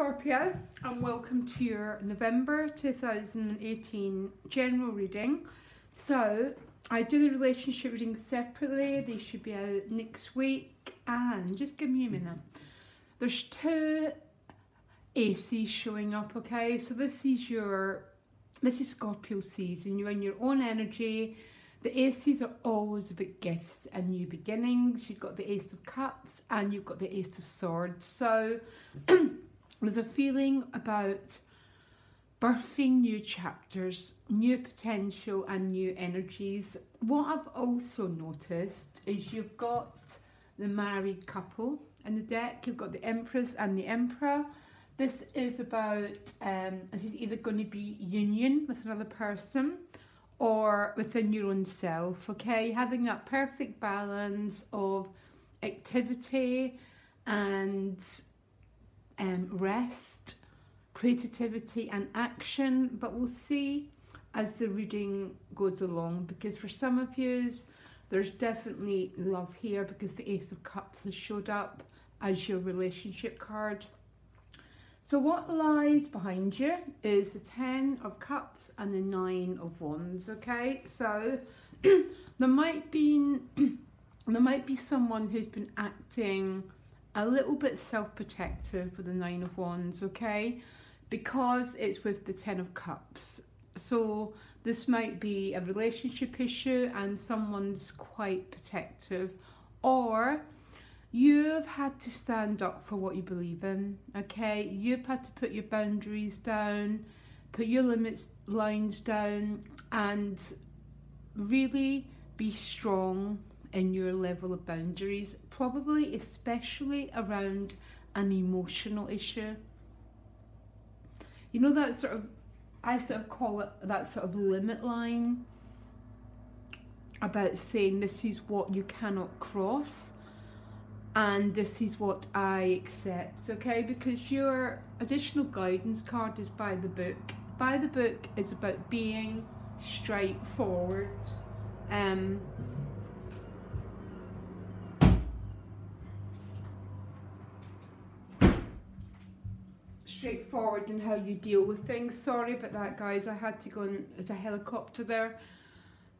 Scorpio, and welcome to your November 2018 general reading. So I do the relationship readings separately. They should be out next week, and just give me a minute. There's two aces showing up, okay? So this is Scorpio season. You're in your own energy. The aces are always about gifts and new beginnings. You've got the Ace of Cups and you've got the Ace of Swords. So there's a feeling about birthing new chapters, new potential and new energies. What I've also noticed is you've got the married couple in the deck. You've got the Empress and the Emperor. This is about, this is either going to be union with another person or within your own self, okay? Having that perfect balance of activity and rest, creativity and action. But we'll see as the reading goes along, because for some of you there's definitely love here, because the Ace of Cups has showed up as your relationship card. So what lies behind you is the 10 of Cups and the 9 of Wands, okay? So there might be someone who's been acting a little bit self-protective with the 9 of Wands, okay? Because it's with the 10 of Cups. So this might be a relationship issue and someone's quite protective, or you've had to stand up for what you believe in, okay? You've had to put your boundaries down, put your lines down, and really be strong in your level of boundaries, probably especially around an emotional issue. You know, that sort of, I sort of call it that sort of limit line about saying this is what you cannot cross and this is what I accept, okay? Because your additional guidance card is by the book. By the book is about being straightforward. Straightforward in how you deal with things. Sorry about that, guys. I had to go in as a helicopter there.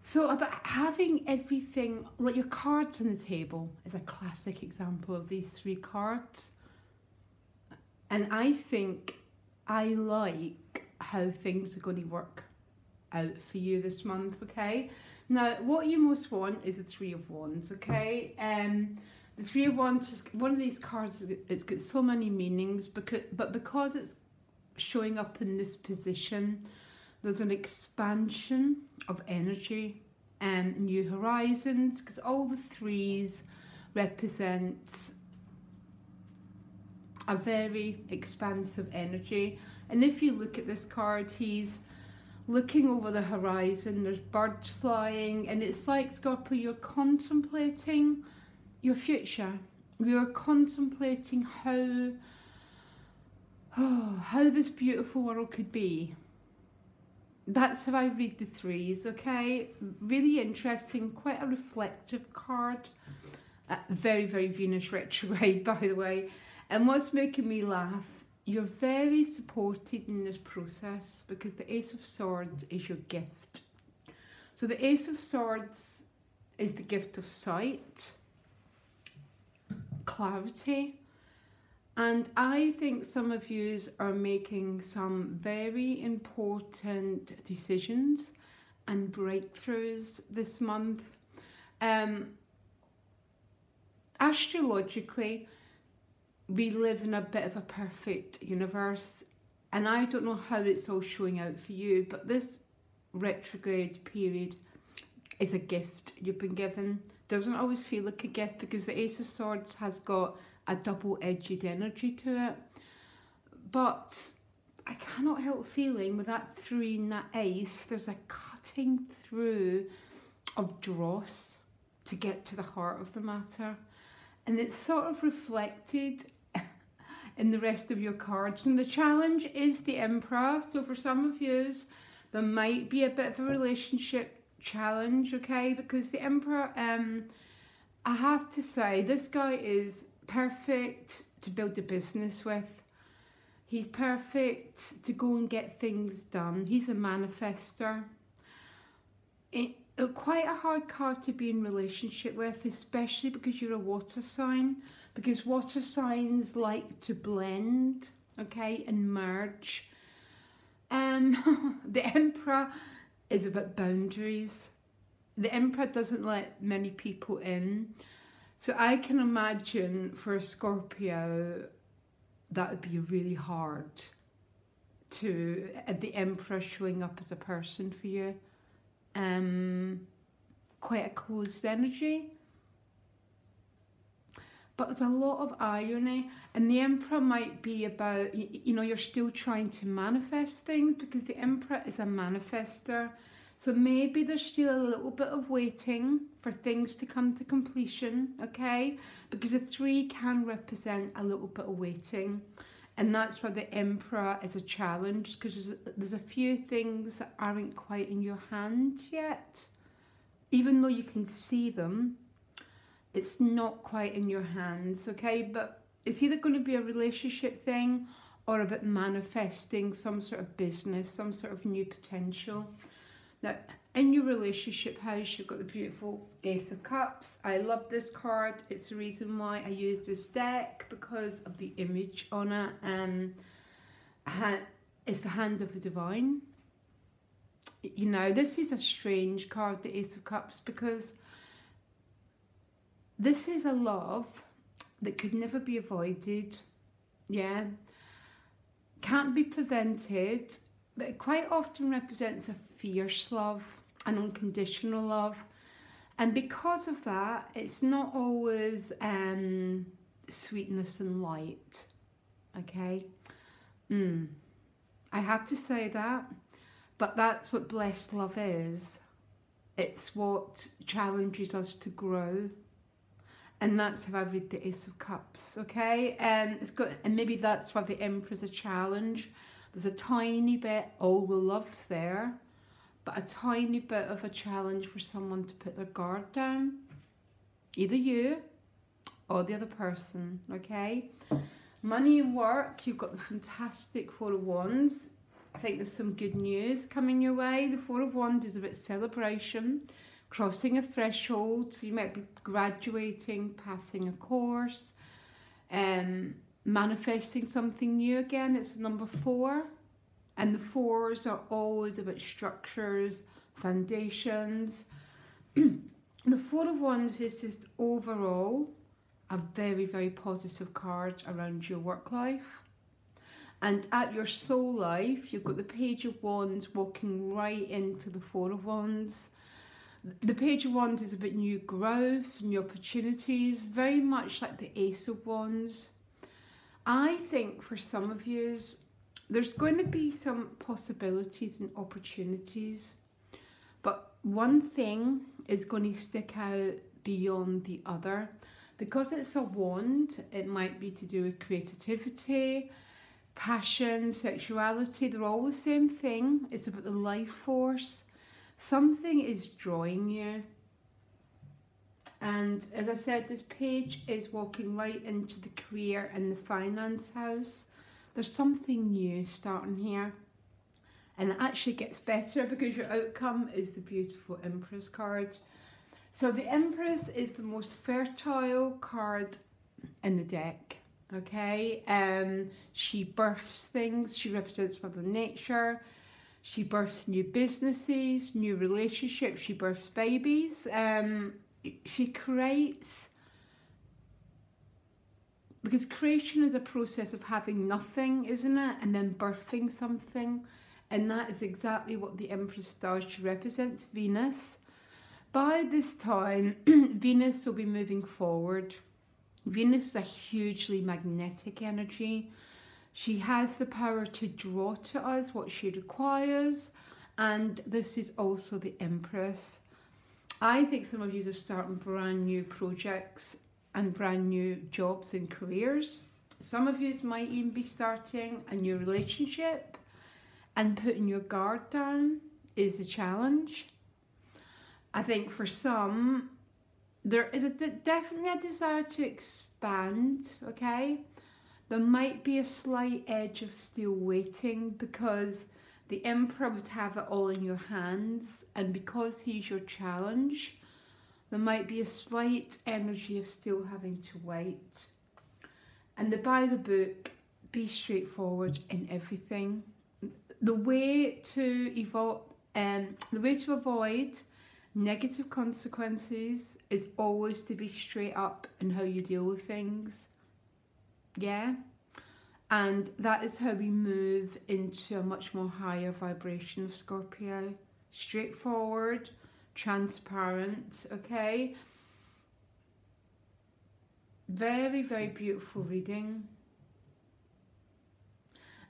So about having everything, like your cards on the table is a classic example of these three cards. And I think I like how things are going to work out for you this month, okay? Now, what you most want is the 3 of Wands, okay? The 3 of Wands is one of these cards. It's got so many meanings, but because it's showing up in this position, there's an expansion of energy and new horizons, because all the threes represent a very expansive energy. And if you look at this card, he's looking over the horizon, there's birds flying, and it's like, Scorpio, you're contemplating your future. You're contemplating how this beautiful world could be. That's how I read the threes, okay? Really interesting, quite a reflective card. Very, very Venus retrograde, by the way. And what's making me laugh, you're very supported in this process, because the Ace of Swords is your gift. So the Ace of Swords is the gift of sight, clarity. And I think some of you are making some very important decisions and breakthroughs this month. Astrologically, we live in a bit of a perfect universe, and I don't know how it's all showing out for you, but this retrograde period is a gift you've been given. Doesn't always feel like a gift, because the Ace of Swords has got a double-edged energy to it, but I cannot help feeling with that 3 and that Ace, there's a cutting through of dross to get to the heart of the matter, and it's sort of reflected in the rest of your cards. And the challenge is the Emperor. So for some of you, there might be a bit of a relationship challenge, okay? Because the Emperor, I have to say, this guy is perfect to build a business with. He's perfect to go and get things done. He's a manifester. Quite a hard card to be in relationship with, especially because you're a water sign, because water signs like to blend, okay, and merge. The Emperor is about boundaries. The Emperor doesn't let many people in. So I can imagine for a Scorpio, that would be really hard to have the Emperor showing up as a person for you. Quite a closed energy. But there's a lot of irony, and the Emperor might be about, you know, you're still trying to manifest things, because the Emperor is a manifester. So maybe there's still a little bit of waiting for things to come to completion, okay? Because a 3 can represent a little bit of waiting. And that's why the Emperor is a challenge, because there's a few things that aren't quite in your hand yet. Even though you can see them, it's not quite in your hands, okay? But it's either going to be a relationship thing or about manifesting some sort of business, some sort of new potential. Now, in your relationship house, you've got the beautiful Ace of Cups. I love this card. It's the reason why I use this deck, because of the image on it. It's the hand of the divine. You know, this is a strange card, the Ace of Cups, because this is a love that could never be avoided. Yeah. Can't be prevented, but it quite often represents a fierce love, an unconditional love. And because of that, it's not always sweetness and light. Okay? I have to say that, but that's what blessed love is. It's what challenges us to grow. And that's how I read the Ace of Cups, okay? And maybe that's why the Emperor's a challenge. There's a tiny bit, all the love's there, but a tiny bit of a challenge for someone to put their guard down. Either you or the other person, okay? Money and work, you've got the fantastic Four of Wands. I think there's some good news coming your way. The Four of Wands is about celebration, crossing a threshold, so you might be graduating, passing a course, manifesting something new again. It's number 4, and the 4s are always about structures, foundations. The Four of Wands is just overall a very, very positive card around your work life. And at your soul life, you've got the Page of Wands walking right into the Four of Wands. The Page of Wands is about new growth, new opportunities, very much like the Ace of Wands. I think for some of you, there's going to be some possibilities and opportunities, but one thing is going to stick out beyond the other. Because it's a wand, it might be to do with creativity, passion, sexuality. They're all the same thing. It's about the life force. Something is drawing you. And as I said, this page is walking right into the career and the finance house. There's something new starting here. And it actually gets better because your outcome is the beautiful Empress card. So the Empress is the most fertile card in the deck. Okay, she births things. She represents Mother Nature. She births new businesses, new relationships. She births babies. She creates, because creation is a process of having nothing, isn't it? And then birthing something. And that is exactly what the Empress does. She represents Venus. By this time, Venus will be moving forward. Venus is a hugely magnetic energy. She has the power to draw to us what she requires. And this is also the Empress. I think some of you are starting brand new projects and brand new jobs and careers. Some of you might even be starting a new relationship, and putting your guard down is the challenge. I think for some, there is definitely a desire to expand, okay? there might be a slight edge of still waiting, because the Emperor would have it all in your hands, and because he's your challenge, there might be a slight energy of still having to wait. And by the book, be straightforward in everything. The way to avoid negative consequences is always to be straight up in how you deal with things. Yeah? And that is how we move into a much more higher vibration of Scorpio. Straightforward, transparent, okay? Very, very beautiful reading.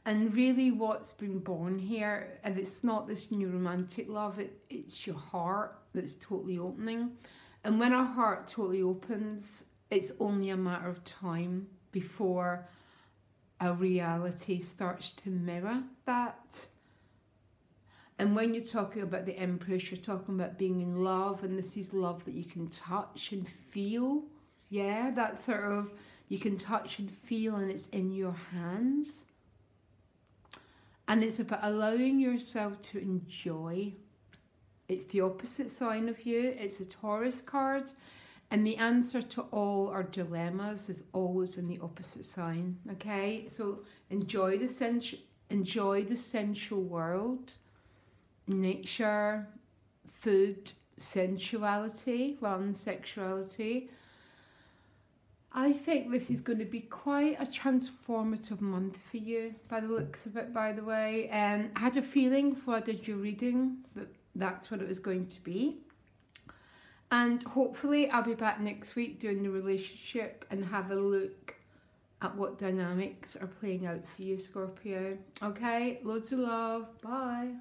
And really what's been born here, and it's not this new romantic love, it's your heart that's totally opening. And when our heart totally opens, it's only a matter of time before a reality starts to mirror that. And when you're talking about the Empress, you're talking about being in love, and this is love that you can touch and feel. Yeah, that sort of, you can touch and feel, and it's in your hands. And it's about allowing yourself to enjoy. It's the opposite sign of you. It's a Taurus card. And the answer to all our dilemmas is always in the opposite sign. Okay? So enjoy the sensual world. Nature, food, sensuality rather than sexuality. I think this is going to be quite a transformative month for you, by the looks of it, by the way. I had a feeling before I did your reading that that's what it was going to be. And hopefully I'll be back next week doing the relationship and have a look at what dynamics are playing out for you, Scorpio. Okay, loads of love. Bye.